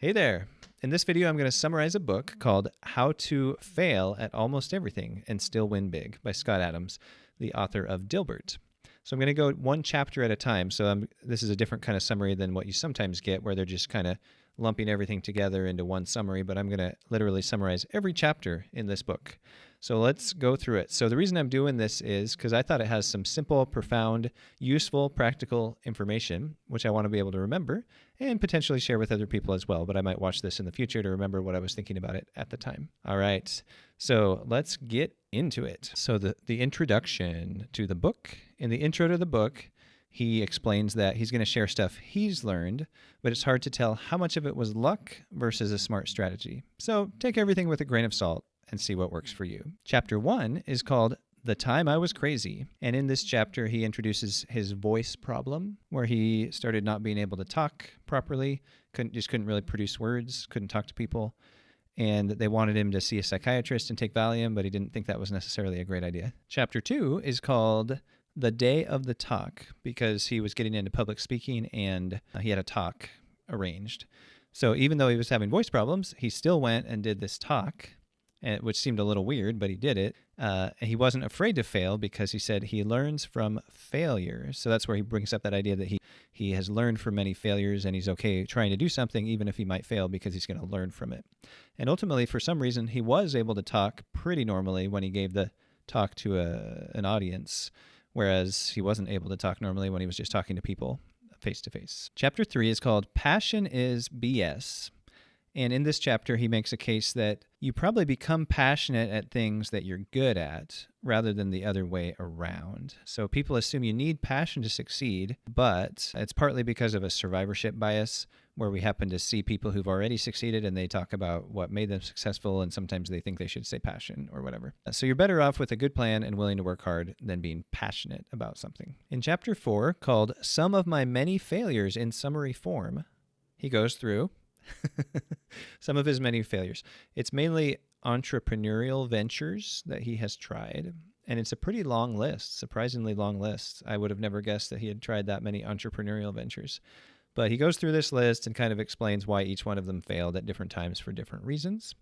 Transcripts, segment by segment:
Hey there. In this video, I'm going to summarize a book called How to Fail at Almost Everything and Still Win Big by Scott Adams, the author of Dilbert. So I'm going to go one chapter at a time. So this is a different kind of summary than what you sometimes get, where they're just kind of lumping everything together into one summary, but I'm going to literally summarize every chapter in this book. So let's go through it. So the reason I'm doing this is because I thought it has some simple, profound, useful, practical information, which I want to be able to remember and potentially share with other people as well. But I might watch this in the future to remember what I was thinking about it at the time. All right. So let's get into it. So the introduction to the book. In the intro to the book, he explains that he's going to share stuff he's learned, but it's hard to tell how much of it was luck versus a smart strategy. So take everything with a grain of salt and see what works for you. Chapter 1 is called The Time I Was Crazy. And in this chapter, he introduces his voice problem, where he started not being able to talk properly, couldn't really produce words, couldn't talk to people. And they wanted him to see a psychiatrist and take Valium, but he didn't think that was necessarily a great idea. Chapter 2 is called The Day of the Talk, because he was getting into public speaking and he had a talk arranged. So even though he was having voice problems, he still went and did this talk, which seemed a little weird, but he did it. He wasn't afraid to fail because he said he learns from failure. So that's where he brings up that idea that he has learned from many failures and he's okay trying to do something even if he might fail because he's going to learn from it. And ultimately, for some reason, he was able to talk pretty normally when he gave the talk to an audience, whereas he wasn't able to talk normally when he was just talking to people face to face. Chapter 3 is called Passion is BS. And in this chapter, he makes a case that you probably become passionate at things that you're good at rather than the other way around. So people assume you need passion to succeed, but it's partly because of a survivorship bias where we happen to see people who've already succeeded and they talk about what made them successful, and sometimes they think they should say passion or whatever. So you're better off with a good plan and willing to work hard than being passionate about something. In chapter 4, called Some of My Many Failures in Summary Form, he goes through some of his many failures. It's mainly entrepreneurial ventures that he has tried, and it's a pretty long list, surprisingly long list. I would have never guessed that he had tried that many entrepreneurial ventures. But he goes through this list and kind of explains why each one of them failed at different times for different reasons.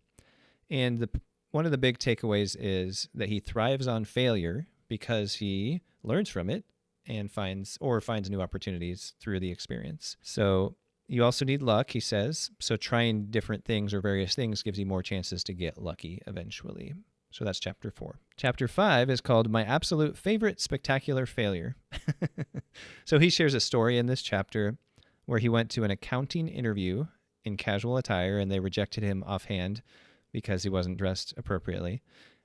And one of the big takeaways is that he thrives on failure because he learns from it and finds new opportunities through the experience. So you also need luck, he says. So trying different things or various things gives you more chances to get lucky eventually. So that's chapter 4. Chapter 5 is called My Absolute Favorite Spectacular Failure. So he shares a story in this chapter where he went to an accounting interview in casual attire and they rejected him offhand because he wasn't dressed appropriately.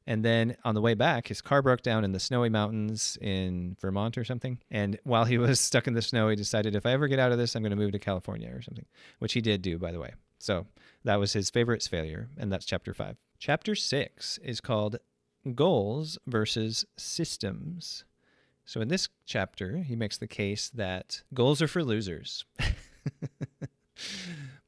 And then on the way back, his car broke down in the snowy mountains in Vermont or something. And while he was stuck in the snow, he decided, if I ever get out of this, I'm going to move to California or something, which he did do, by the way. So that was his favorite failure, and that's chapter 5. Chapter 6 is called Goals versus Systems. So in this chapter, he makes the case that goals are for losers.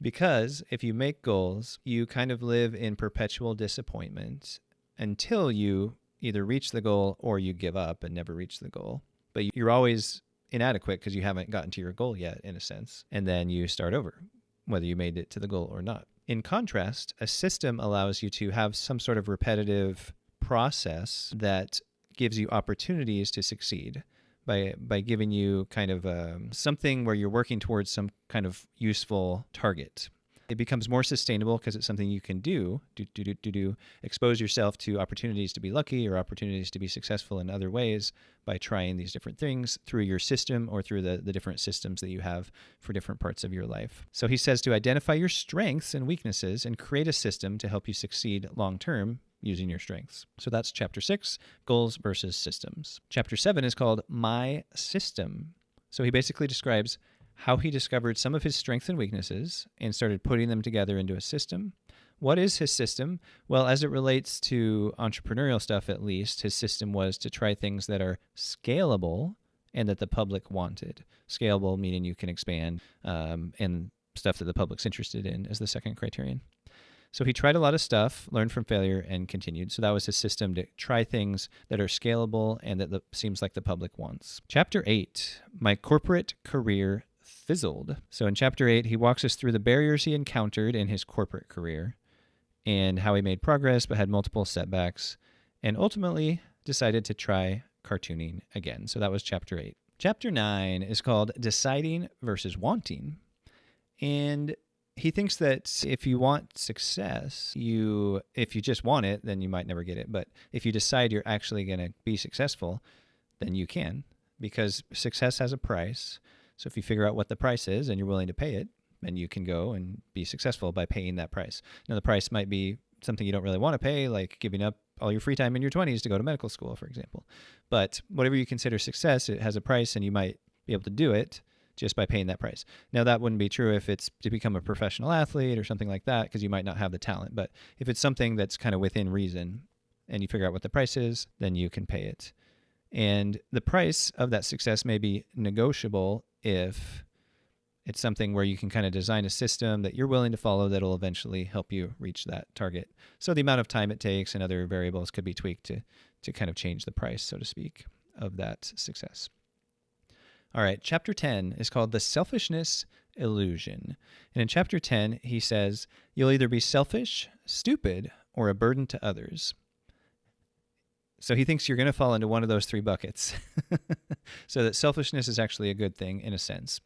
Because if you make goals, you kind of live in perpetual disappointment until you either reach the goal or you give up and never reach the goal. But you're always inadequate because you haven't gotten to your goal yet, in a sense. And then you start over, whether you made it to the goal or not. In contrast, a system allows you to have some sort of repetitive process that gives you opportunities to succeed by giving you kind of something where you're working towards some kind of useful target. It becomes more sustainable because it's something you can do, expose yourself to opportunities to be lucky or opportunities to be successful in other ways by trying these different things through your system or through the different systems that you have for different parts of your life. So he says to identify your strengths and weaknesses and create a system to help you succeed long-term using your strengths. So that's chapter 6, Goals versus Systems. Chapter 7 is called My System. So he basically describes how he discovered some of his strengths and weaknesses and started putting them together into a system. What is his system? Well, as it relates to entrepreneurial stuff, at least, his system was to try things that are scalable and that the public wanted. Scalable meaning you can expand, and stuff that the public's interested in as the second criterion. So he tried a lot of stuff, learned from failure, and continued. So that was his system, to try things that are scalable and that seems like the public wants. Chapter 8, My Corporate Career fizzled. So in chapter 8, he walks us through the barriers he encountered in his corporate career and how he made progress but had multiple setbacks and ultimately decided to try cartooning again. So that was chapter 8. Chapter 9 is called Deciding versus Wanting. And he thinks that if you want success, if you just want it, then you might never get it. But if you decide you're actually going to be successful, then you can, because success has a price. So if you figure out what the price is and you're willing to pay it, then you can go and be successful by paying that price. Now, the price might be something you don't really want to pay, like giving up all your free time in your 20s to go to medical school, for example. But whatever you consider success, it has a price, and you might be able to do it just by paying that price. Now, that wouldn't be true if it's to become a professional athlete or something like that, because you might not have the talent. But if it's something that's kind of within reason and you figure out what the price is, then you can pay it. And the price of that success may be negotiable if it's something where you can kind of design a system that you're willing to follow that'll eventually help you reach that target. So the amount of time it takes and other variables could be tweaked to kind of change the price, so to speak, of that success. All right, chapter 10 is called The Selfishness Illusion. And in chapter 10, he says, you'll either be selfish, stupid, or a burden to others. So he thinks you're going to fall into one of those three buckets. So that selfishness is actually a good thing in a sense.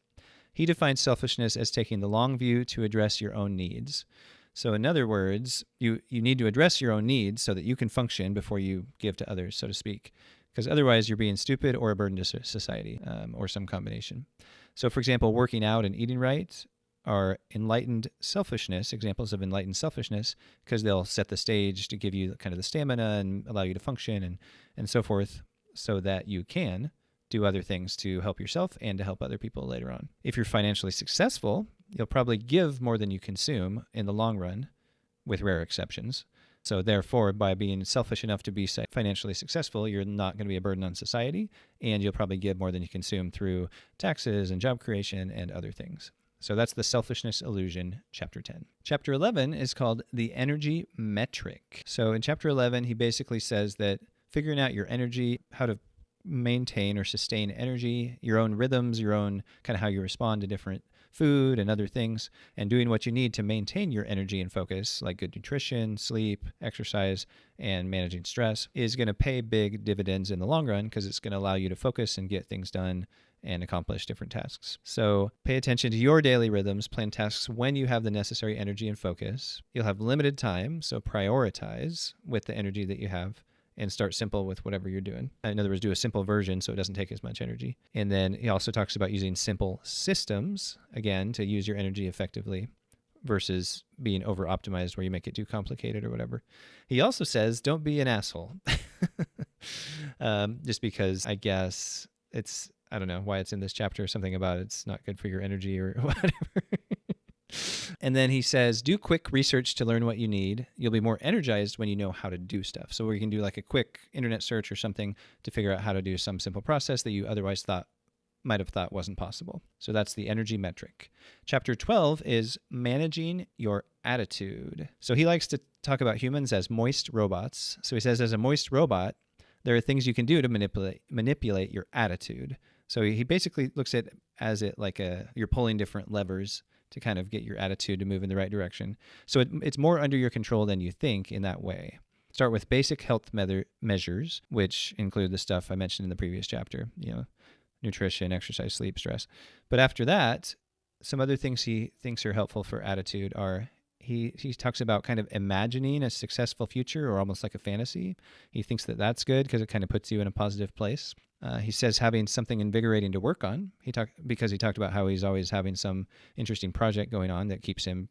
He defines selfishness as taking the long view to address your own needs. So in other words, you need to address your own needs so that you can function before you give to others, so to speak. Because otherwise you're being stupid or a burden to society, or some combination. So for example, working out and eating right are enlightened selfishness, examples of enlightened selfishness, because they'll set the stage to give you kind of the stamina and allow you to function and so forth, so that you can do other things to help yourself and to help other people later on. If you're financially successful, you'll probably give more than you consume in the long run, with rare exceptions. So therefore, by being selfish enough to be financially successful, you're not going to be a burden on society, and you'll probably give more than you consume through taxes and job creation and other things. So that's the Selfishness Illusion, chapter 10. Chapter 11 is called The Energy Metric. So in chapter 11, he basically says that figuring out your energy, how to maintain or sustain energy, your own rhythms, your own kind of how you respond to different food and other things, and doing what you need to maintain your energy and focus, like good nutrition, sleep, exercise, and managing stress, is going to pay big dividends in the long run, because it's going to allow you to focus and get things done and accomplish different tasks. So pay attention to your daily rhythms, plan tasks when you have the necessary energy and focus. You'll have limited time, so prioritize with the energy that you have, and start simple with whatever you're doing. In other words, do a simple version so it doesn't take as much energy. And then he also talks about using simple systems, again, to use your energy effectively versus being over-optimized where you make it too complicated or whatever. He also says, don't be an asshole. Just because I guess I don't know why it's in this chapter, something about it's not good for your energy or whatever. And then he says, do quick research to learn what you need. You'll be more energized when you know how to do stuff. So where you can do like a quick internet search or something to figure out how to do some simple process that you otherwise might have thought wasn't possible. So that's the energy metric. Chapter 12 is managing your attitude. So he likes to talk about humans as moist robots. So he says, as a moist robot, there are things you can do to manipulate your attitude. So he basically looks at as it like you're pulling different levers to kind of get your attitude to move in the right direction. So it's more under your control than you think in that way. Start with basic health measures, which include the stuff I mentioned in the previous chapter, nutrition, exercise, sleep, stress. But after that, some other things he thinks are helpful for attitude are he talks about kind of imagining a successful future, or almost like a fantasy. He thinks that that's good because it kind of puts you in a positive place. He says having something invigorating to work on. Because he talked about how he's always having some interesting project going on that keeps him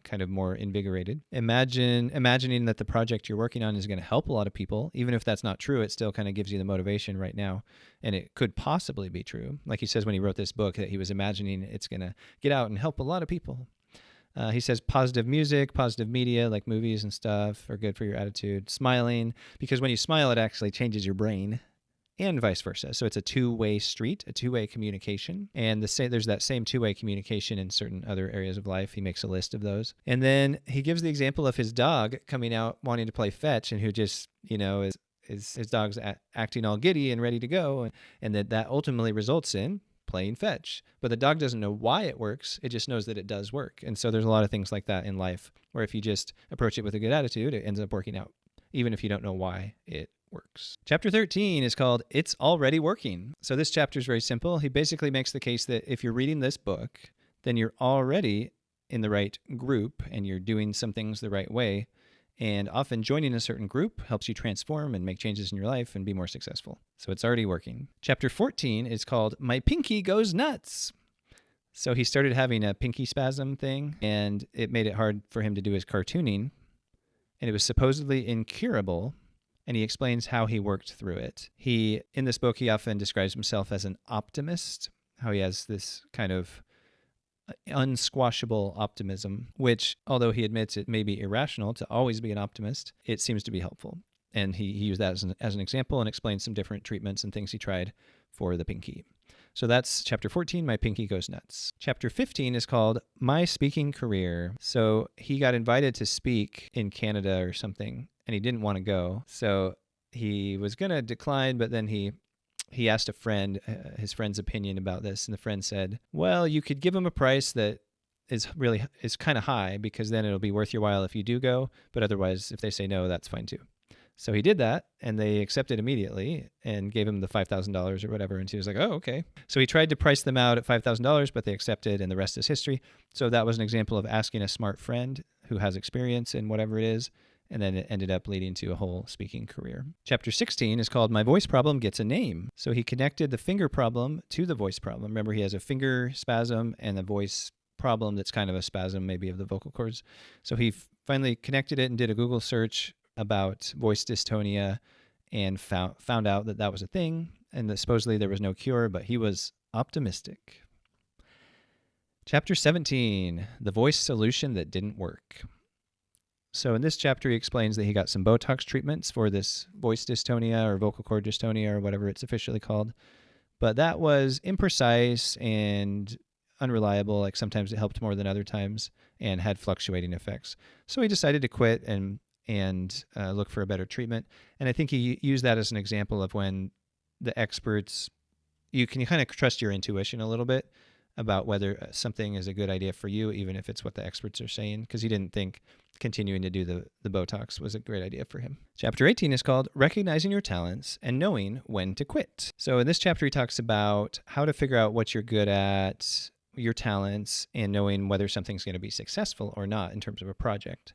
kind of more invigorated. Imagining that the project you're working on is going to help a lot of people. Even if that's not true, it still kind of gives you the motivation right now. And it could possibly be true. Like he says when he wrote this book, that he was imagining it's going to get out and help a lot of people. He says positive music, positive media, like movies and stuff, are good for your attitude. Smiling, because when you smile, it actually changes your brain. And vice versa. So it's a two-way street, a two-way communication. And there's that same two-way communication in certain other areas of life. He makes a list of those. And then he gives the example of his dog coming out wanting to play fetch, and who just, is his dog's acting all giddy and ready to go. And that ultimately results in playing fetch. But the dog doesn't know why it works. It just knows that it does work. And so there's a lot of things like that in life where if you just approach it with a good attitude, it ends up working out, even if you don't know why it works. Chapter 13 is called It's Already Working. So this chapter is very simple. He basically makes the case that if you're reading this book, then you're already in the right group and you're doing some things the right way. And often joining a certain group helps you transform and make changes in your life and be more successful. So it's already working. Chapter 14 is called My Pinky Goes Nuts. So he started having a pinky spasm thing, and it made it hard for him to do his cartooning. And it was supposedly incurable, and he explains how he worked through it. In this book, he often describes himself as an optimist, how he has this kind of unsquashable optimism, which, although he admits it may be irrational to always be an optimist, it seems to be helpful. And he used that as an example and explained some different treatments and things he tried for the pinky. So that's chapter 14, My Pinky Goes Nuts. Chapter 15 is called My Speaking Career. So he got invited to speak in Canada or something, and he didn't want to go. So he was going to decline, but then he asked a friend, his friend's opinion about this, and the friend said, well, you could give him a price that is kind of high, because then it'll be worth your while if you do go, but otherwise, if they say no, that's fine too. So he did that, and they accepted immediately and gave him the $5,000 or whatever, and he was like, oh, okay. So he tried to price them out at $5,000, but they accepted, and the rest is history. So that was an example of asking a smart friend who has experience in whatever it is, and then it ended up leading to a whole speaking career. Chapter 16 is called My Voice Problem Gets a Name. So he connected the finger problem to the voice problem. Remember, he has a finger spasm and a voice problem that's kind of a spasm maybe of the vocal cords. So he finally connected it and did a Google search about voice dystonia and found out that was a thing, and that supposedly there was no cure, but he was optimistic. Chapter 17, The Voice Solution That Didn't Work. So in this chapter, he explains that he got some Botox treatments for this voice dystonia or vocal cord dystonia or whatever it's officially called. But that was imprecise and unreliable. Like sometimes it helped more than other times and had fluctuating effects. So he decided to quit and look for a better treatment. And I think he used that as an example of when the experts, you can kind of trust your intuition a little bit about whether something is a good idea for you, even if it's what the experts are saying, because he didn't think continuing to do the Botox was a great idea for him. Chapter 18 is called Recognizing Your Talents and Knowing When to Quit. So in this chapter, he talks about how to figure out what you're good at, your talents, and knowing whether something's going to be successful or not in terms of a project.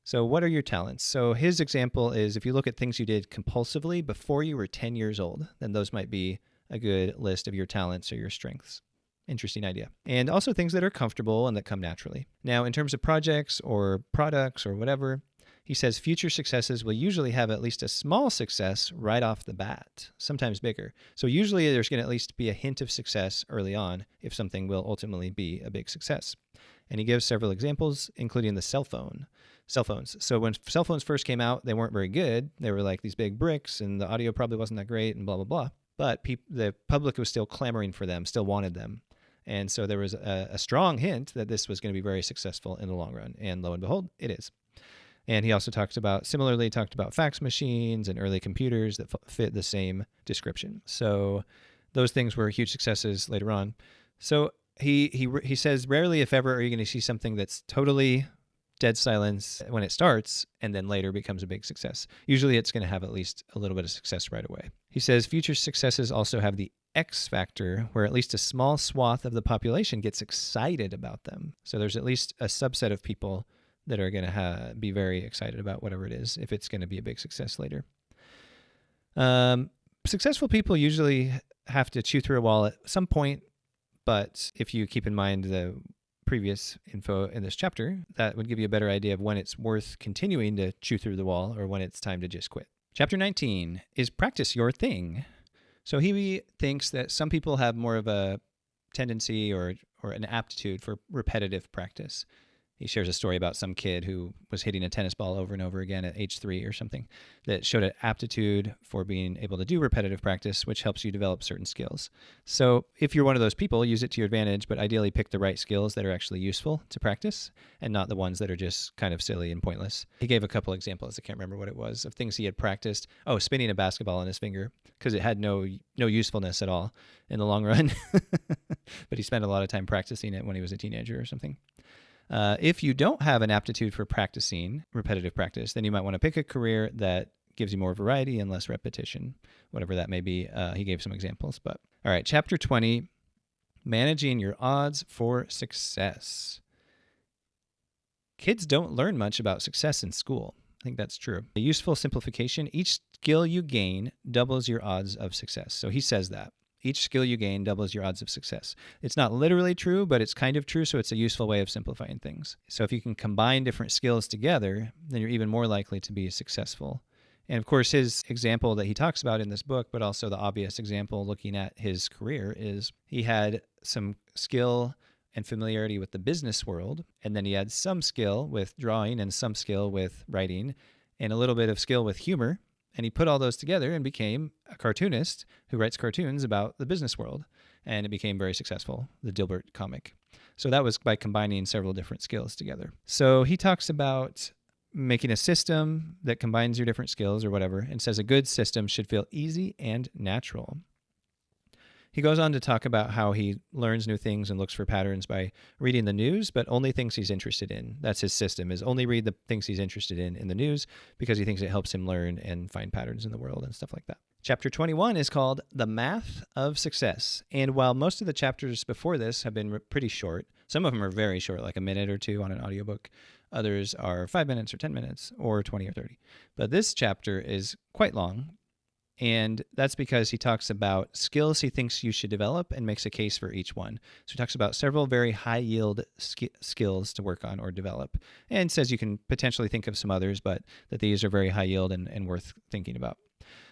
So what are your talents? So his example is if you look at things you did compulsively before you were 10 years old, then those might be a good list of your talents or your strengths. Interesting idea. And also things that are comfortable and that come naturally. Now, in terms of projects or products or whatever, he says future successes will usually have at least a small success right off the bat, sometimes bigger. So usually there's going to at least be a hint of success early on if something will ultimately be a big success. And he gives several examples, including the cell phones. So when cell phones first came out, they weren't very good. They were like these big bricks, and the audio probably wasn't that great, and blah, blah, blah. But the public was still clamoring for them, still wanted them. And so there was a strong hint that this was going to be very successful in the long run. And lo and behold, it is. And he also talked about fax machines and early computers that fit the same description. So those things were huge successes later on. So he says, rarely, if ever, are you going to see something that's totally dead silence when it starts and then later becomes a big success. Usually it's going to have at least a little bit of success right away. He says future successes also have the X factor, where at least a small swath of the population gets excited about them. So there's at least a subset of people that are going to be very excited about whatever it is, if it's going to be a big success later. Successful people usually have to chew through a wall at some point, but if you keep in mind the previous info in this chapter, that would give you a better idea of when it's worth continuing to chew through the wall or when it's time to just quit. Chapter 19 is practice your thing. So he thinks that some people have more of a tendency or an aptitude for repetitive practice. He shares a story about some kid who was hitting a tennis ball over and over again at age 3 or something that showed an aptitude for being able to do repetitive practice, which helps you develop certain skills. So if you're one of those people, use it to your advantage, but ideally pick the right skills that are actually useful to practice and not the ones that are just kind of silly and pointless. He gave a couple examples, I can't remember what it was, of things he had practiced. Oh, spinning a basketball on his finger because it had no usefulness at all in the long run. But he spent a lot of time practicing it when he was a teenager or something. If you don't have an aptitude for practicing repetitive practice, then you might want to pick a career that gives you more variety and less repetition, whatever that may be. He gave some examples. But all right, chapter 20, managing your odds for success. Kids don't learn much about success in school. I think that's true. A useful simplification, each skill you gain doubles your odds of success. So he says that. Each skill you gain doubles your odds of success. It's not literally true, but it's kind of true, so it's a useful way of simplifying things. So if you can combine different skills together, then you're even more likely to be successful. And of course, his example that he talks about in this book, but also the obvious example looking at his career, is he had some skill and familiarity with the business world, and then he had some skill with drawing and some skill with writing and a little bit of skill with humor. And he put all those together and became a cartoonist who writes cartoons about the business world. And it became very successful, the Dilbert comic. So that was by combining several different skills together. So he talks about making a system that combines your different skills or whatever, and says a good system should feel easy and natural. He goes on to talk about how he learns new things and looks for patterns by reading the news, but only things he's interested in. That's his system, is only read the things he's interested in the news, because he thinks it helps him learn and find patterns in the world and stuff like that. Chapter 21 is called The Math of Success. And while most of the chapters before this have been pretty short, some of them are very short, like a minute or two on an audiobook. Others are 5 minutes or 10 minutes or 20 or 30. But this chapter is quite long. And that's because he talks about skills he thinks you should develop and makes a case for each one. So he talks about several very high-yield skills to work on or develop, and says you can potentially think of some others, but that these are very high-yield and worth thinking about.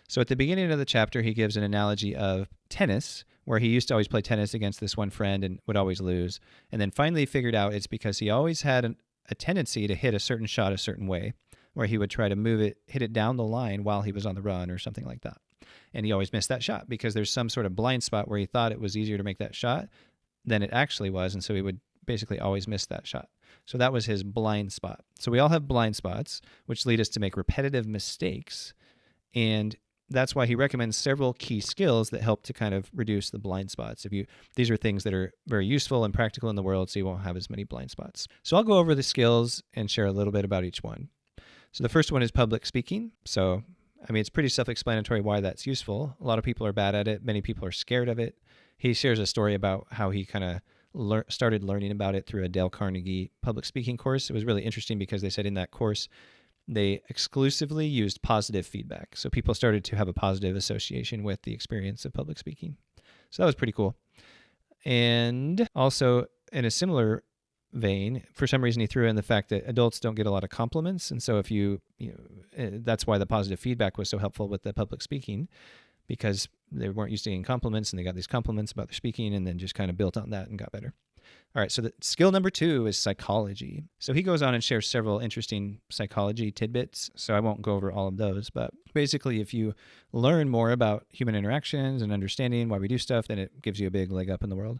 So at the beginning of the chapter, he gives an analogy of tennis, where he used to always play tennis against this one friend and would always lose, and then finally figured out it's because he always had a tendency to hit a certain shot a certain way, where he would try to hit it down the line while he was on the run or something like that. And he always missed that shot because there's some sort of blind spot where he thought it was easier to make that shot than it actually was. And so he would basically always miss that shot. So that was his blind spot. So we all have blind spots, which lead us to make repetitive mistakes. And that's why he recommends several key skills that help to kind of reduce the blind spots. These are things that are very useful and practical in the world, so you won't have as many blind spots. So I'll go over the skills and share a little bit about each one. So the first one is public speaking. So, it's pretty self-explanatory why that's useful. A lot of people are bad at it. Many people are scared of it. He shares a story about how he kind of started learning about it through a Dale Carnegie public speaking course. It was really interesting because they said in that course, they exclusively used positive feedback. So people started to have a positive association with the experience of public speaking. So that was pretty cool. And also in a similar vein, for some reason he threw in the fact that adults don't get a lot of compliments, and so that's why the positive feedback was so helpful with the public speaking, because they weren't used to getting compliments and they got these compliments about their speaking and then just kind of built on that and got better. All right, so the skill number 2 is psychology. So he goes on and shares several interesting psychology tidbits, so I won't go over all of those, but basically if you learn more about human interactions and understanding why we do stuff, then it gives you a big leg up in the world.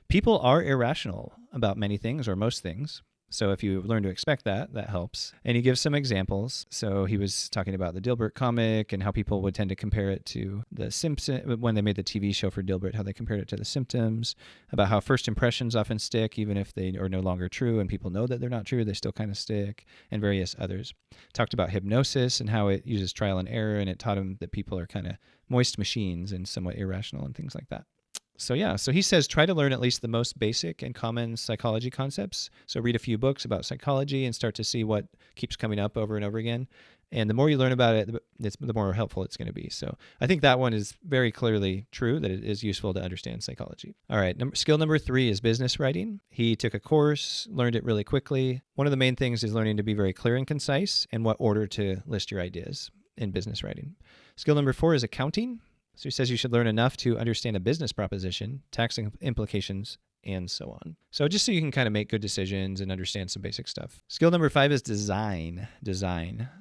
People are irrational about many things or most things. So if you learn to expect that, that helps. And he gives some examples. So he was talking about the Dilbert comic and how people would tend to compare it to The Simpsons, when they made the TV show for Dilbert, how they compared it to The Simpsons, about how first impressions often stick, even if they are no longer true and people know that they're not true, they still kind of stick, and various others. Talked about hypnosis and how it uses trial and error, and it taught him that people are kind of moist machines and somewhat irrational and things like that. So he says try to learn at least the most basic and common psychology concepts. So read a few books about psychology and start to see what keeps coming up over and over again. And the more you learn about it, the more helpful it's going to be. So I think that one is very clearly true, that it is useful to understand psychology. All right, skill number 3 is business writing. He took a course, learned it really quickly. One of the main things is learning to be very clear and concise and what order to list your ideas in business writing. Skill number 4 is accounting. So he says you should learn enough to understand a business proposition, tax implications, and so on. So just so you can kind of make good decisions and understand some basic stuff. Skill number 5 is design.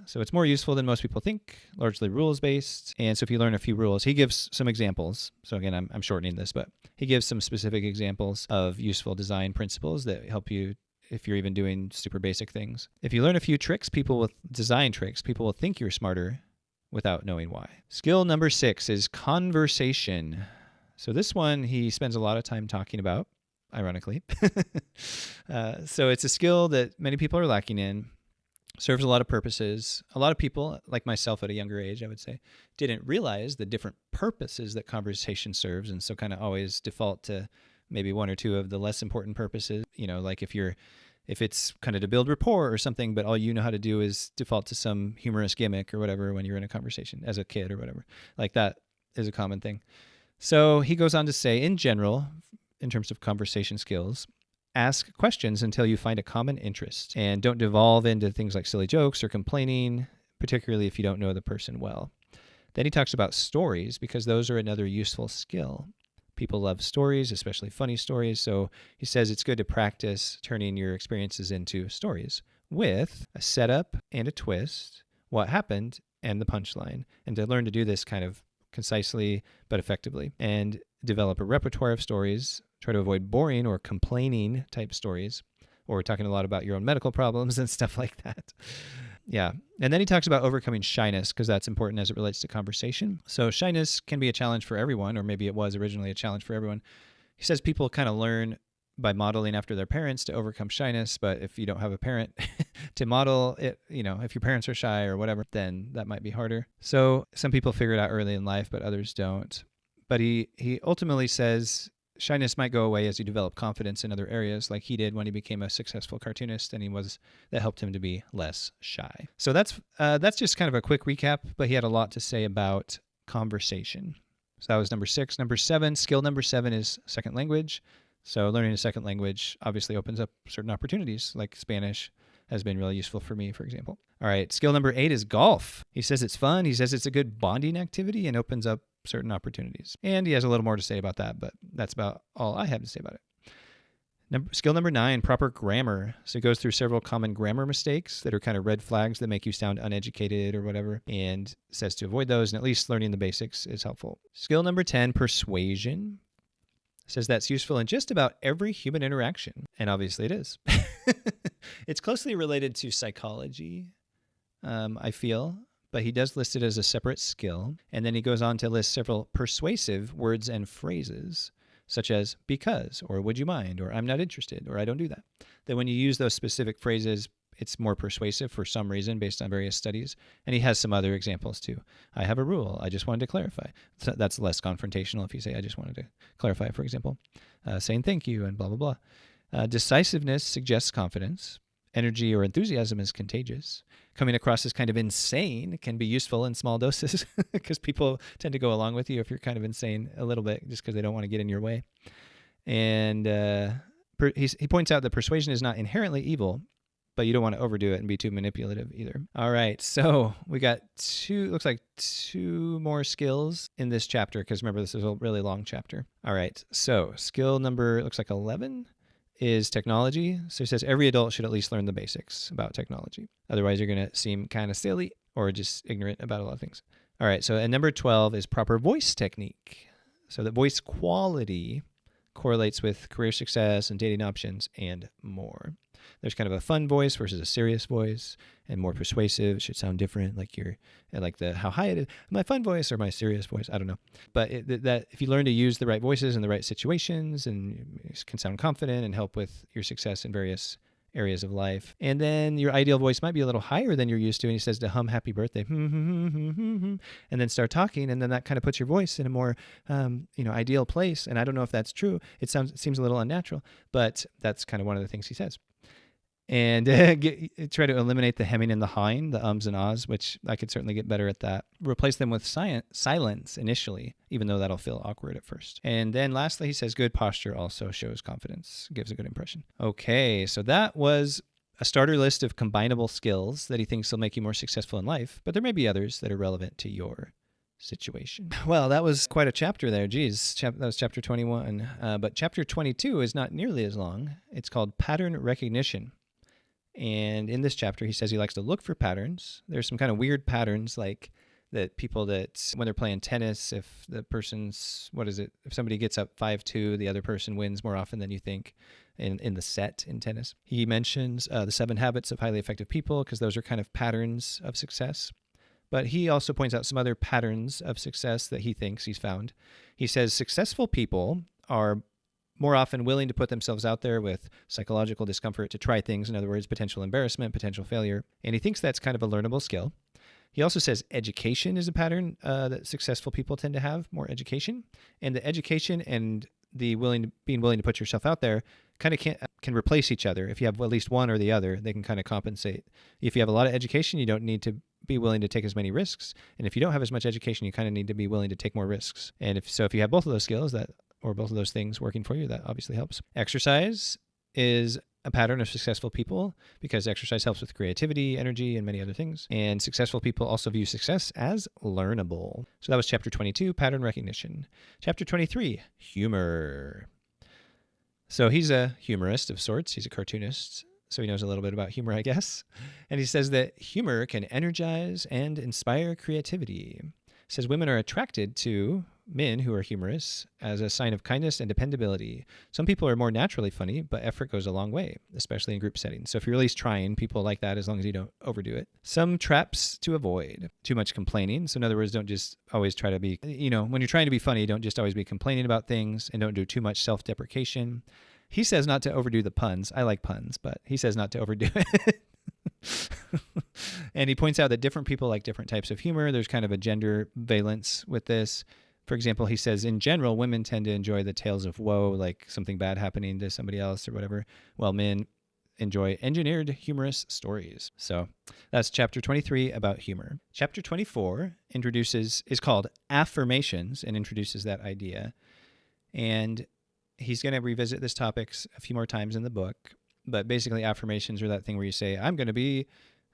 So it's more useful than most people think, largely rules-based. And so if you learn a few rules, he gives some examples. So again, I'm shortening this, but he gives some specific examples of useful design principles that help you if you're even doing super basic things. If you learn a few design tricks, people will think you're smarter without knowing why. Skill number 6 is conversation. So this one he spends a lot of time talking about, ironically. So it's a skill that many people are lacking in, serves a lot of purposes. A lot of people, like myself at a younger age, I would say, didn't realize the different purposes that conversation serves, and so kind of always default to maybe one or two of the less important purposes. Like if it's kind of to build rapport or something, but all you know how to do is default to some humorous gimmick or whatever when you're in a conversation as a kid or whatever. Like that is a common thing. So he goes on to say, in general, in terms of conversation skills, ask questions until you find a common interest, and don't devolve into things like silly jokes or complaining, particularly if you don't know the person well. Then he talks about stories, because those are another useful skill. People love stories, especially funny stories. So he says it's good to practice turning your experiences into stories with a setup and a twist, what happened, and the punchline, and to learn to do this kind of concisely but effectively, and develop a repertoire of stories. Try to avoid boring or complaining type stories, or talking a lot about your own medical problems and stuff like that. Yeah. And then he talks about overcoming shyness, because that's important as it relates to conversation. So shyness can be a challenge for everyone, or maybe it was originally a challenge for everyone. He says people kind of learn by modeling after their parents to overcome shyness, but if you don't have a parent to model it, if your parents are shy or whatever, then that might be harder. So some people figure it out early in life, but others don't. But he ultimately says shyness might go away as you develop confidence in other areas, like he did when he became a successful cartoonist, and that helped him to be less shy. So that's just kind of a quick recap, but he had a lot to say about conversation. So that was number 6. Number 7, skill number 7 is second language. So learning a second language obviously opens up certain opportunities, like Spanish has been really useful for me, for example. All right, skill number 8 is golf. He says it's fun. He says it's a good bonding activity and opens up certain opportunities. And he has a little more to say about that, but that's about all I have to say about it. Skill number 9, proper grammar. So he goes through several common grammar mistakes that are kind of red flags that make you sound uneducated or whatever, and says to avoid those, and at least learning the basics is helpful. Skill number 10, persuasion. Says that's useful in just about every human interaction, and obviously it is. It's closely related to psychology, I feel, but he does list it as a separate skill. And then he goes on to list several persuasive words and phrases, such as because, or would you mind, or I'm not interested, or I don't do that. That when you use those specific phrases, it's more persuasive for some reason based on various studies. And he has some other examples too. I have a rule. I just wanted to clarify. So that's less confrontational if you say, I just wanted to clarify, for example. Saying thank you and blah, blah, blah. Decisiveness suggests confidence. Energy or enthusiasm is contagious. Coming across as kind of insane can be useful in small doses because people tend to go along with you if you're kind of insane a little bit just because they don't want to get in your way. And he points out that persuasion is not inherently evil, but you don't want to overdo it and be too manipulative either. All right, so we got looks like two more skills in this chapter because remember, this is a really long chapter. All right, so skill number, looks like 11 is technology. So he says every adult should at least learn the basics about technology. Otherwise, you're going to seem kind of silly or just ignorant about a lot of things. All right, so and number 12 is proper voice technique. So that voice quality correlates with career success and dating options and more. There's kind of a fun voice versus a serious voice, and more persuasive. It should sound different, like how high it is. My fun voice or my serious voice, I don't know. But that if you learn to use the right voices in the right situations, and it can sound confident and help with your success in various areas of life. And then your ideal voice might be a little higher than you're used to. And he says to hum happy birthday, and then start talking. And then that kind of puts your voice in a more, ideal place. And I don't know if that's true. It seems a little unnatural, but that's kind of one of the things he says. And try to eliminate the hemming and the hawing, the ums and ahs, which I could certainly get better at that. Replace them with silence initially, even though that'll feel awkward at first. And then lastly, he says good posture also shows confidence, gives a good impression. Okay, so that was a starter list of combinable skills that he thinks will make you more successful in life, but there may be others that are relevant to your situation. Well, that was quite a chapter there. Geez, that was chapter 21. But chapter 22 is not nearly as long. It's called Pattern Recognition. And in this chapter, he says he likes to look for patterns. There's some kind of weird patterns, like that people that when they're playing tennis, if the person's, if somebody gets up 5-2, the other person wins more often than you think in the set in tennis. He mentions the 7 habits of highly effective people, because those are kind of patterns of success. But he also points out some other patterns of success that he thinks he's found. He says successful people are more often willing to put themselves out there with psychological discomfort to try things. In other words, potential embarrassment, potential failure. And he thinks that's kind of a learnable skill. He also says education is a pattern that successful people tend to have, more education. And the education and the being willing to put yourself out there kind of can replace each other. If you have at least one or the other, they can kind of compensate. If you have a lot of education, you don't need to be willing to take as many risks. And if you don't have as much education, you kind of need to be willing to take more risks. And if you have both of those skills or both of those things working for you, that obviously helps. Exercise is a pattern of successful people because exercise helps with creativity, energy, and many other things. And successful people also view success as learnable. So that was chapter 22, pattern recognition. Chapter 23, humor. So he's a humorist of sorts. He's a cartoonist. So he knows a little bit about humor, I guess. And he says that humor can energize and inspire creativity. He says women are attracted to men who are humorous as a sign of kindness and dependability. Some people are more naturally funny, but effort goes a long way, especially in group settings. So if you're at least trying, people like that as long as you don't overdo it. Some traps to avoid: too much complaining. So in other words, don't just always try to be, when you're trying to be funny, don't just always be complaining about things, and don't do too much self-deprecation. He says not to overdo the puns. I like puns, but he says not to overdo it. And he points out that different people like different types of humor. There's kind of a gender valence with this. For example, he says, in general, women tend to enjoy the tales of woe, like something bad happening to somebody else or whatever, while men enjoy engineered, humorous stories. So that's chapter 23 about humor. Chapter 24 is called Affirmations, and introduces that idea. And he's going to revisit this topic a few more times in the book. But basically, affirmations are that thing where you say, I'm going to be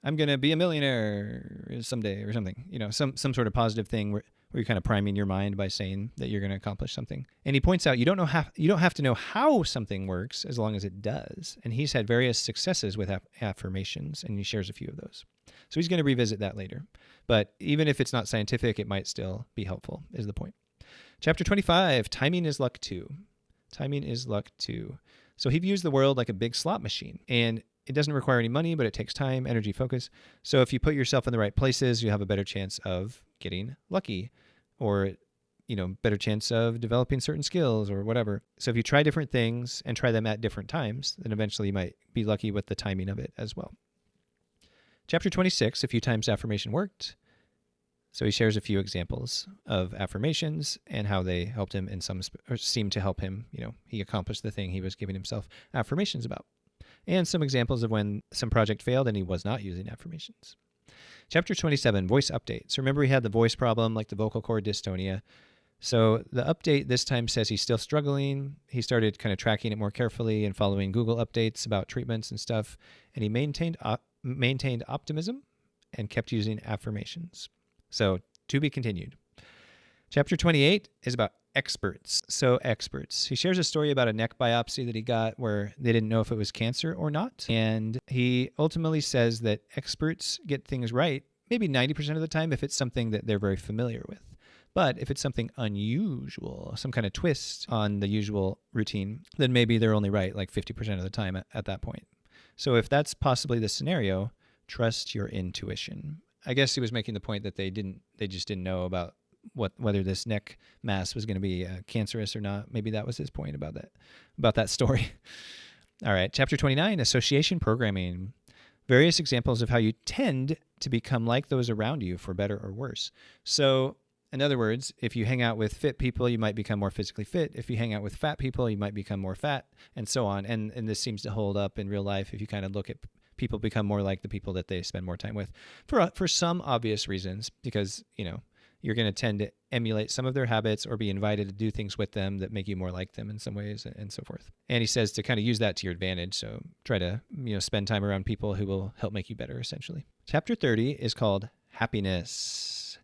a millionaire someday or something. Some sort of positive thing where you're kind of priming your mind by saying that you're going to accomplish something. And he points out you don't have to know how something works as long as it does. And he's had various successes with affirmations, and he shares a few of those. So he's going to revisit that later. But even if it's not scientific, it might still be helpful, is the point. Chapter 25, timing is luck too. Timing is luck too. So he views the world like a big slot machine, and it doesn't require any money, but it takes time, energy, focus. So if you put yourself in the right places, you have a better chance of getting lucky, or better chance of developing certain skills or whatever. So if you try different things and try them at different times, then eventually you might be lucky with the timing of it as well. Chapter 26, a few times affirmation worked. So he shares a few examples of affirmations and how they helped him or seemed to help him. He accomplished the thing he was giving himself affirmations about. And some examples of when some project failed and he was not using affirmations. Chapter 27, voice updates. Remember, he had the voice problem, like the vocal cord dystonia. So the update this time says he's still struggling. He started kind of tracking it more carefully and following Google updates about treatments and stuff. And he maintained optimism and kept using affirmations. So to be continued. Chapter 28 is about experts. So experts. He shares a story about a neck biopsy that he got where they didn't know if it was cancer or not. And he ultimately says that experts get things right maybe 90% of the time if it's something that they're very familiar with. But if it's something unusual, some kind of twist on the usual routine, then maybe they're only right like 50% of the time at that point. So if that's possibly the scenario, trust your intuition. I guess he was making the point that they just didn't know about whether this neck mass was going to be cancerous or not. Maybe that was his point about that story. All right, chapter 29, association programming. Various examples of how you tend to become like those around you for better or worse. So, in other words, if you hang out with fit people, you might become more physically fit. If you hang out with fat people, you might become more fat, and so on. And this seems to hold up in real life if you kind of look at people become more like the people that they spend more time with for some obvious reasons, because, you're going to tend to emulate some of their habits or be invited to do things with them that make you more like them in some ways, and so forth. And he says to kind of use that to your advantage. So try to, spend time around people who will help make you better, essentially. Chapter 30 is called Happiness.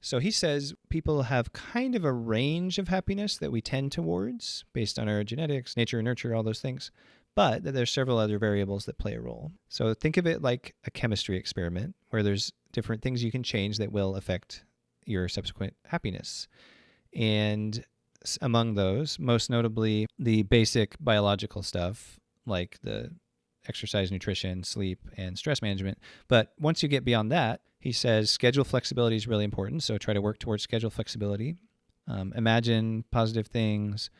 So he says people have kind of a range of happiness that we tend towards based on our genetics, nature and nurture, all those things, but that there's several other variables that play a role. So think of it like a chemistry experiment where there's different things you can change that will affect your subsequent happiness. And among those, most notably the basic biological stuff like the exercise, nutrition, sleep, and stress management. But once you get beyond that, he says schedule flexibility is really important. So try to work towards schedule flexibility. Imagine positive things,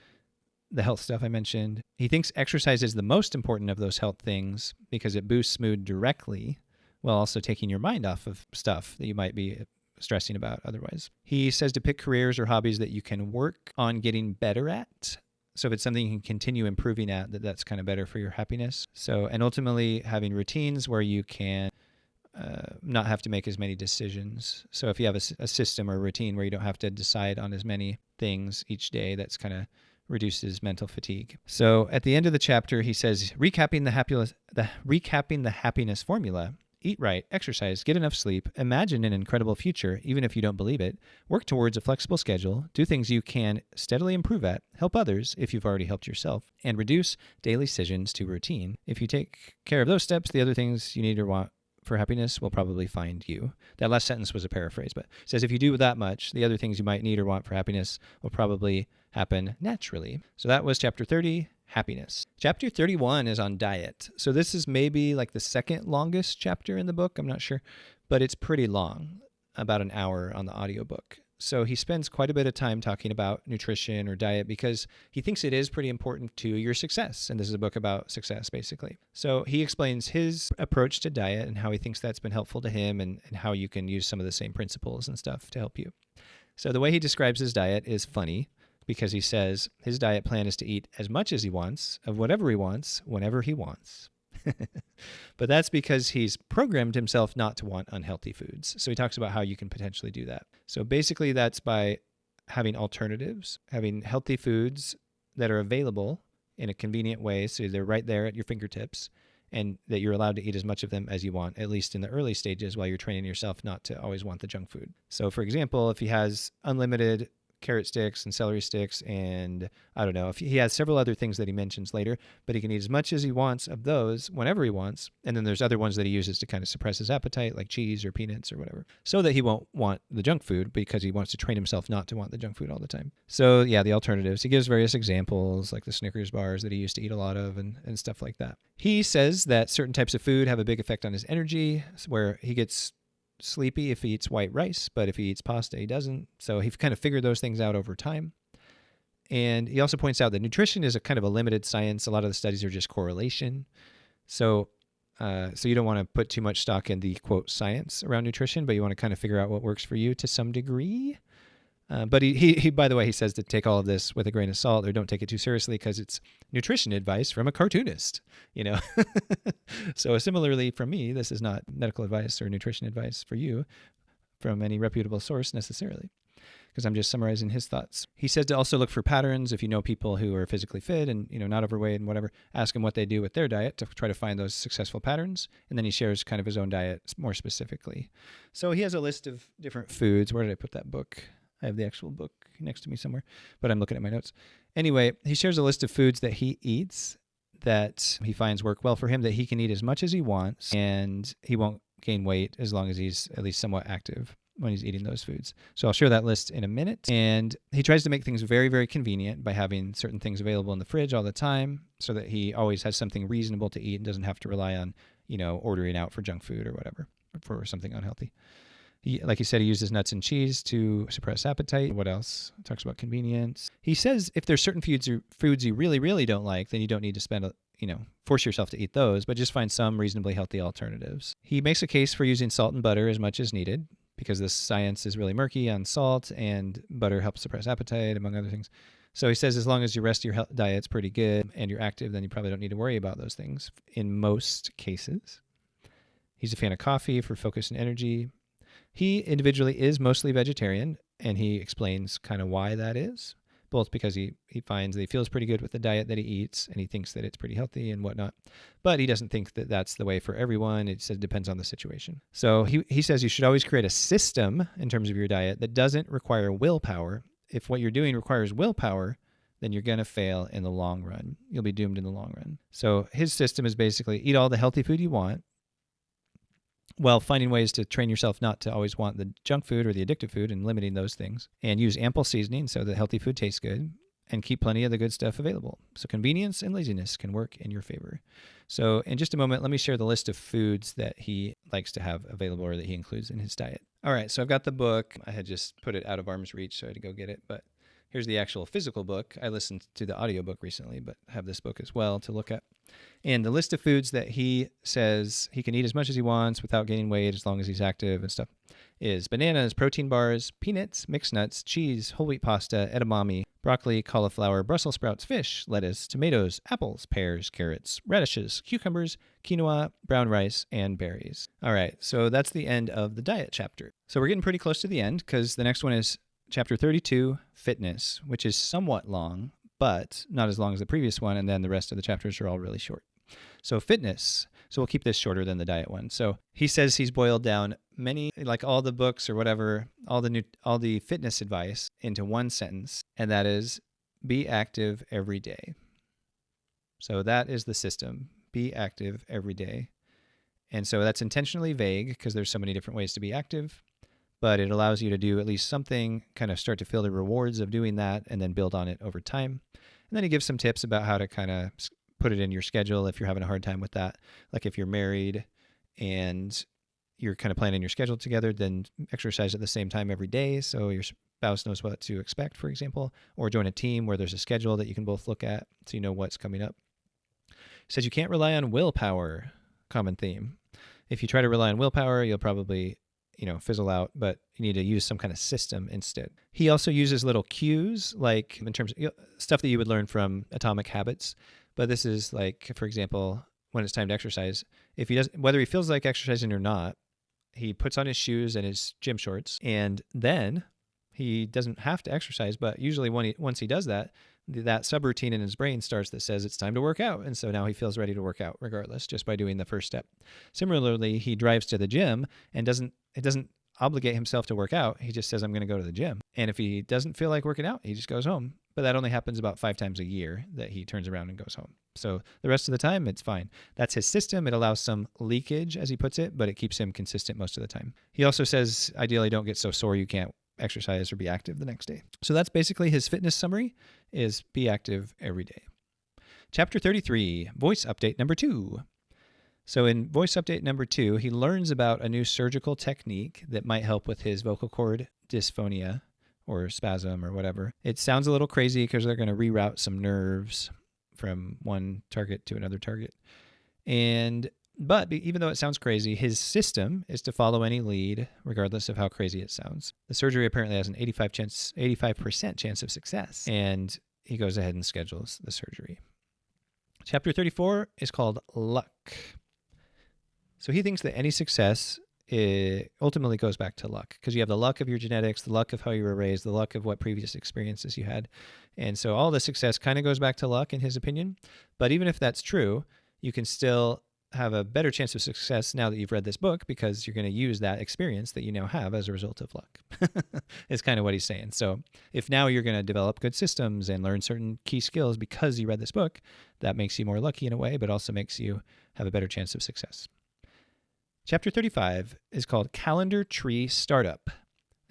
the health stuff I mentioned. He thinks exercise is the most important of those health things because it boosts mood directly while also taking your mind off of stuff that you might be stressing about otherwise. He says to pick careers or hobbies that you can work on getting better at. So if it's something you can continue improving at, that's kind of better for your happiness. So, and ultimately having routines where you can not have to make as many decisions. So if you have a system or a routine where you don't have to decide on as many things each day, that's kind of reduces mental fatigue. So at the end of the chapter, he says, recapping the happiness formula: eat right, exercise, get enough sleep, imagine an incredible future, even if you don't believe it, work towards a flexible schedule, do things you can steadily improve at, help others if you've already helped yourself, and reduce daily decisions to routine. If you take care of those steps, the other things you need or want for happiness will probably find you. That last sentence was a paraphrase, but it says if you do that much, the other things you might need or want for happiness will probably happen naturally. So that was chapter 30, happiness. Chapter 31 is on diet. So this is maybe like the second longest chapter in the book. I'm not sure, but it's pretty long, about an hour on the audiobook. So he spends quite a bit of time talking about nutrition or diet because he thinks it is pretty important to your success. And this is a book about success, basically. So he explains his approach to diet and how he thinks that's been helpful to him and how you can use some of the same principles and stuff to help you. So the way he describes his diet is funny because he says his diet plan is to eat as much as he wants, of whatever he wants, whenever he wants. But that's because he's programmed himself not to want unhealthy foods. So he talks about how you can potentially do that. So basically that's by having alternatives, having healthy foods that are available in a convenient way. So they're right there at your fingertips and that you're allowed to eat as much of them as you want, at least in the early stages while you're training yourself not to always want the junk food. So for example, if he has unlimited carrot sticks and celery sticks and I don't know, if he has several other things that he mentions later, but he can eat as much as he wants of those whenever he wants. And then there's other ones that he uses to kind of suppress his appetite, like cheese or peanuts or whatever, so that he won't want the junk food because he wants to train himself not to want the junk food all the time. So yeah, the alternatives. He gives various examples like the Snickers bars that he used to eat a lot of and stuff like that. He says that certain types of food have a big effect on his energy, where he gets sleepy if he eats white rice, but if he eats pasta, he doesn't. So he kind of figured those things out over time. And he also points out that nutrition is a kind of a limited science. A lot of the studies are just correlation. So you don't want to put too much stock in the quote science around nutrition, but you want to kind of figure out what works for you to some degree. But he, by the way, he says to take all of this with a grain of salt or don't take it too seriously because it's nutrition advice from a cartoonist, you know. So similarly from me, this is not medical advice or nutrition advice for you from any reputable source necessarily, because I'm just summarizing his thoughts. He says to also look for patterns. If you know people who are physically fit and, you know, not overweight and whatever, ask them what they do with their diet to try to find those successful patterns. And then he shares kind of his own diet more specifically. So he has a list of different foods. Where did I put that book? I have the actual book next to me somewhere, but I'm looking at my notes. Anyway, he shares a list of foods that he eats that he finds work well for him, that he can eat as much as he wants, and he won't gain weight as long as he's at least somewhat active when he's eating those foods. So I'll share that list in a minute. And he tries to make things very, very convenient by having certain things available in the fridge all the time so that he always has something reasonable to eat and doesn't have to rely on, you know, ordering out for junk food or whatever, for something unhealthy. Like he said, he uses nuts and cheese to suppress appetite. What else? He talks about convenience. He says if there's certain foods you really, really don't like, then you don't need to force yourself to eat those, but just find some reasonably healthy alternatives. He makes a case for using salt and butter as much as needed because the science is really murky on salt, and butter helps suppress appetite, among other things. So he says as long as the rest of your diet's pretty good and you're active, then you probably don't need to worry about those things in most cases. He's a fan of coffee for focus and energy. He individually is mostly vegetarian, and he explains kind of why that is. both because he finds that he feels pretty good with the diet that he eats and he thinks that it's pretty healthy and whatnot. But he doesn't think that that's the way for everyone. It says it depends on the situation. So he says you should always create a system in terms of your diet that doesn't require willpower. If what you're doing requires willpower, then you're going to fail in the long run. You'll be doomed in the long run. So his system is basically eat all the healthy food you want, while finding ways to train yourself not to always want the junk food or the addictive food and limiting those things. And use ample seasoning so that healthy food tastes good, and keep plenty of the good stuff available. So convenience and laziness can work in your favor. So in just a moment, let me share the list of foods that he likes to have available or that he includes in his diet. All right, so I've got the book. I had just put it out of arm's reach, so I had to go get it. But here's the actual physical book. I listened to the audiobook recently, but have this book as well to look at. And the list of foods that he says he can eat as much as he wants without gaining weight as long as he's active and stuff is bananas, protein bars, peanuts, mixed nuts, cheese, whole wheat pasta, edamame, broccoli, cauliflower, Brussels sprouts, fish, lettuce, tomatoes, apples, pears, carrots, radishes, cucumbers, quinoa, brown rice, and berries. All right, so that's the end of the diet chapter. So we're getting pretty close to the end because the next one is Chapter 32, Fitness, which is somewhat long, but not as long as the previous one, and then the rest of the chapters are all really short. So fitness. So we'll keep this shorter than the diet one. So he says he's boiled down many, like all the books or whatever, all the fitness advice into one sentence, and that is be active every day. So that is the system. Be active every day. And so that's intentionally vague because there's so many different ways to be active, but it allows you to do at least something, kind of start to feel the rewards of doing that, and then build on it over time. And then he gives some tips about how to kind of put it in your schedule if you're having a hard time with that. Like if you're married and you're kind of planning your schedule together, then exercise at the same time every day so your spouse knows what to expect, for example, or join a team where there's a schedule that you can both look at so you know what's coming up. He says you can't rely on willpower, common theme. If you try to rely on willpower, you'll probably fizzle out, but you need to use some kind of system instead. He also uses little cues, like in terms of stuff that you would learn from Atomic Habits. But this is like, for example, when it's time to exercise, if he does, whether he feels like exercising or not, he puts on his shoes and his gym shorts, and then he doesn't have to exercise. But usually once he does that, that subroutine in his brain starts that says it's time to work out. And so now he feels ready to work out regardless, just by doing the first step. Similarly, he drives to the gym and it doesn't obligate himself to work out. He just says, I'm going to go to the gym. And if he doesn't feel like working out, he just goes home. But that only happens about 5 times a year that he turns around and goes home. So the rest of the time, it's fine. That's his system. It allows some leakage, as he puts it, but it keeps him consistent most of the time. He also says, ideally, don't get so sore you can't exercise or be active the next day. So that's basically his fitness summary, is be active every day. Chapter 33, Voice Update number 2. So in Voice Update number 2, he learns about a new surgical technique that might help with his vocal cord dysphonia or spasm or whatever. It sounds a little crazy because they're going to reroute some nerves from one target to another target. But even though it sounds crazy, his system is to follow any lead, regardless of how crazy it sounds. The surgery apparently has an 85% chance of success, and he goes ahead and schedules the surgery. Chapter 34 is called Luck. So he thinks that any success ultimately goes back to luck, because you have the luck of your genetics, the luck of how you were raised, the luck of what previous experiences you had. And so all the success kind of goes back to luck, in his opinion. But even if that's true, you can still have a better chance of success now that you've read this book, because you're going to use that experience that you now have as a result of luck. Is kind of what he's saying. So if now you're going to develop good systems and learn certain key skills because you read this book, that makes you more lucky in a way, but also makes you have a better chance of success. Chapter 35 is called Calendar Tree Startup.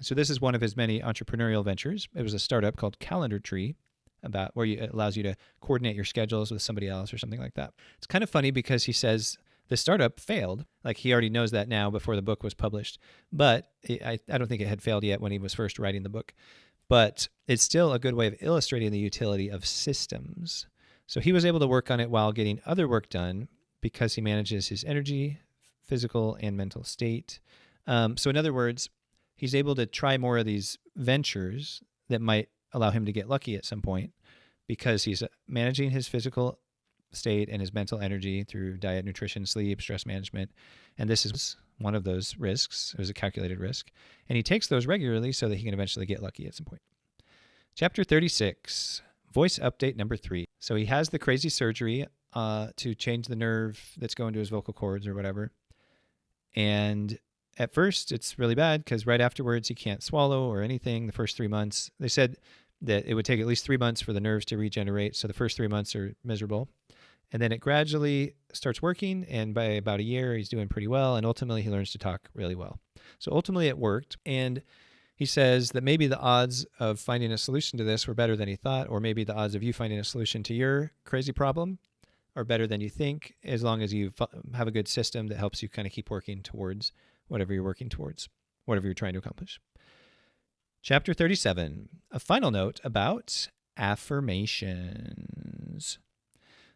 So this is one of his many entrepreneurial ventures. It was a startup called Calendar Tree, about where it allows you to coordinate your schedules with somebody else or something like that. It's kind of funny because he says the startup failed. Like, he already knows that now before the book was published. But I don't think it had failed yet when he was first writing the book. But it's still a good way of illustrating the utility of systems. So he was able to work on it while getting other work done because he manages his energy, physical, and mental state. So in other words, he's able to try more of these ventures that might allow him to get lucky at some point, because he's managing his physical state and his mental energy through diet, nutrition, sleep, stress management. And this is one of those risks. It was a calculated risk. And he takes those regularly so that he can eventually get lucky at some point. Chapter 36, voice update number 3. So he has the crazy surgery to change the nerve that's going to his vocal cords or whatever. And at first, it's really bad because right afterwards, he can't swallow or anything. The first 3 months, they said that it would take at least 3 months for the nerves to regenerate. So the first 3 months are miserable. And then it gradually starts working. And by about a year, he's doing pretty well. And ultimately, he learns to talk really well. So ultimately, it worked. And he says that maybe the odds of finding a solution to this were better than he thought, or maybe the odds of you finding a solution to your crazy problem are better than you think, as long as you have a good system that helps you kind of keep working towards whatever you're working towards, whatever you're trying to accomplish. Chapter 37, a final note about affirmations.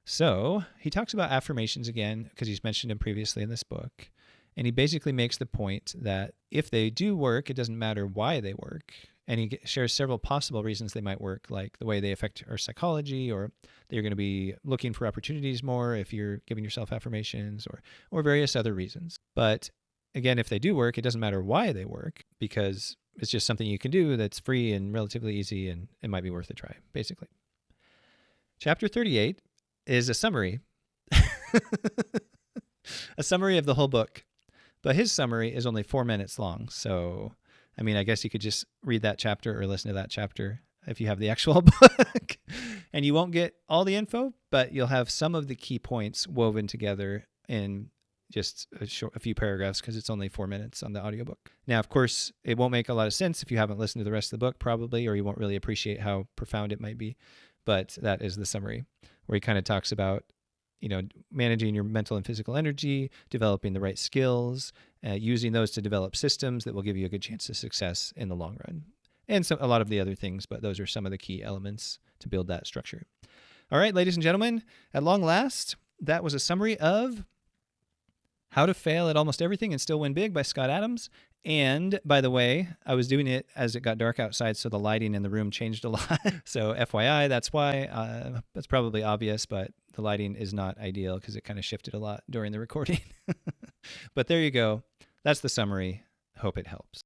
So he talks about affirmations again because he's mentioned them previously in this book. And he basically makes the point that if they do work, it doesn't matter why they work. And he shares several possible reasons they might work, like the way they affect our psychology, or that you're going to be looking for opportunities more if you're giving yourself affirmations, or various other reasons. But again, if they do work, it doesn't matter why they work, because it's just something you can do that's free and relatively easy, and it might be worth a try, basically. Chapter 38 is a summary. A summary of the whole book. But his summary is only 4 minutes long. So, I mean, I guess you could just read that chapter or listen to that chapter if you have the actual book. And you won't get all the info, but you'll have some of the key points woven together in just a few paragraphs because it's only 4 minutes on the audiobook. Now, of course, it won't make a lot of sense if you haven't listened to the rest of the book, probably, or you won't really appreciate how profound it might be. But that is the summary, where he kind of talks about managing your mental and physical energy, developing the right skills, using those to develop systems that will give you a good chance of success in the long run. And a lot of the other things, but those are some of the key elements to build that structure. All right, ladies and gentlemen, at long last, that was a summary of How to Fail at Almost Everything and Still Win Big by Scott Adams. And by the way, I was doing it as it got dark outside, so the lighting in the room changed a lot. So FYI, that's why. That's probably obvious, but the lighting is not ideal because it kind of shifted a lot during the recording. But there you go. That's the summary. Hope it helps.